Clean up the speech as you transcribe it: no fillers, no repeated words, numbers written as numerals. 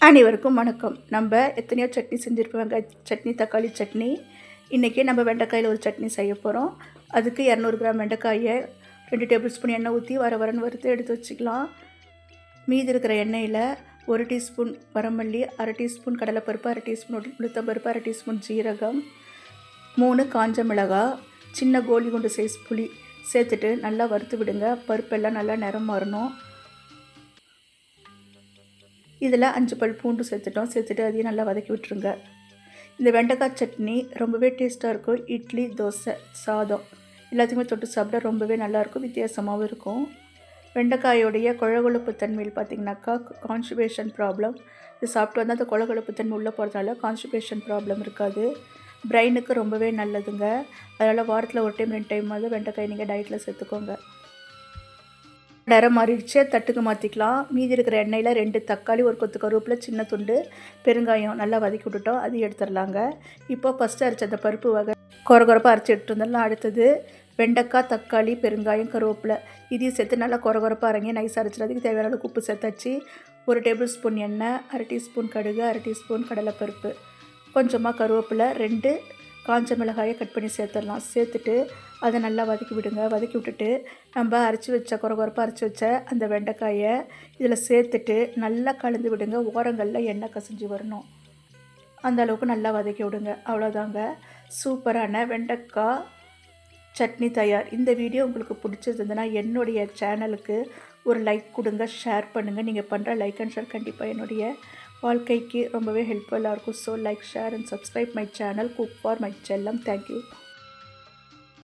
அனைவருக்கும் வணக்கம். நம்ம எத்தனையோ சட்னி செஞ்சுருப்போம். வெங்காய சட்னி, தக்காளி சட்னி. இன்றைக்கி நம்ம வெண்டைக்காயில் ஒரு சட்னி செய்ய போகிறோம். அதுக்கு 200 கிராம் வெண்டைக்காயை 2 டேபிள் ஸ்பூன் எண்ணெய் ஊற்றி வரன்னு வறுத்து எடுத்து வச்சுக்கலாம். மீதி இருக்கிற எண்ணெயில் 1 டீஸ்பூன் வரமல்லி, 1/2 டீஸ்பூன் கடலைப்பருப்பு, 1/2 டீஸ்பூன் உளுத்தம்பருப்பு, 1/2 டீஸ்பூன் ஜீரகம், 3 காஞ்ச மிளகாய், சின்ன கோலி குண்டு சைஸ் புளி சேர்த்துட்டு நல்லா வறுத்து விடுங்க. பருப்பெல்லாம் நல்லா நிறம் மாறணும். இதில் 5 பல் பூண்டு சேர்த்துட்டு அதையும் நல்லா வதக்கி விட்டுருங்க. இந்த வெண்டைக்காய் சட்னி ரொம்பவே டேஸ்ட்டாக இருக்கும். இட்லி, தோசை, சாதம் எல்லாத்தையுமே தொட்டு சாப்பிட ரொம்பவே நல்லாயிருக்கும், வித்தியாசமாகவும் இருக்கும். வெண்டைக்காயோடைய கொழகொழுப்பு தன்மையில் பார்த்திங்கனாக்கா கான்ஸ்டிபேஷன் ப்ராப்ளம், இது சாப்பிட்டு வந்தால் அந்த கொழகொழுப்பு தன்மை உள்ளே போகிறதால கான்ஸ்டிபேஷன் ப்ராப்ளம் இருக்காது. பிரெயினுக்கு ரொம்பவே நல்லதுங்க. அதனால் வாரத்தில் 1 டைம் 2 டைம் வெண்டைக்காய் நீங்கள் டயட்டில் சேர்த்துக்கோங்க. நிறம் மாறிடுச்சு, தட்டுக்கு மாற்றிக்கலாம். மீதி இருக்கிற எண்ணெயில் 2 தக்காளி, 1 கொத்து கருவேப்பிலை, சின்ன துண்டு பெருங்காயம் நல்லா வதக்கி விட்டுட்டோம். அது எடுத்துடலாங்க. இப்போ ஃபஸ்ட்டு அரைச்ச அந்த பருப்பு வகை கொரகொரப்பாக அரைச்சி எடுத்து வந்துடலாம். அடுத்தது வெண்டைக்காய், தக்காளி, பெருங்காயம், கருவேப்பிலை இதையும் சேர்த்து நல்லா கொரகொரப்பாக அரைங்க. நைஸ் அரைச்சிடாதுக்கு தேவையான அளவுக்கு உப்பு சேர்த்தாச்சு. 1 டேபிள் ஸ்பூன் எண்ணெய், 1/2 டீஸ்பூன் கடுகு, 1/2 டீஸ்பூன் கடலைப்பருப்பு, கொஞ்சமாக கருவேப்பிலை, 2 காஞ்ச மிளகாயை கட் பண்ணி சேர்த்துடலாம். சேர்த்துட்டு அதை நல்லா வதக்கி விடுங்க. வதக்கி விட்டுட்டு நம்ம கொரகொரப்பாக அரைச்சி வச்ச அந்த வெண்டைக்காயை இதில் சேர்த்துட்டு நல்லா கலந்து விடுங்க. ஓரங்களில் எண்ணெய் கசிஞ்சு வரணும், அந்த அளவுக்கு நல்லா வதக்கி விடுங்க. அவ்வளோதாங்க, சூப்பரான வெண்டைக்காய் சட்னி தயார். இந்த வீடியோ உங்களுக்கு பிடிச்சிருந்ததுன்னா என்னுடைய சேனலுக்கு ஒரு லைக் கொடுங்க, ஷேர் பண்ணுங்கள். நீங்கள் பண்ணுற லைக் அண்ட் ஷேர் கண்டிப்பாக என்னுடைய வாழ்க்கைக்கு ரொம்பவே ஹெல்ப்ஃபுல்லாக இருக்கும். So like, share and subscribe my channel cook for my செல்லம். தேங்க்யூ.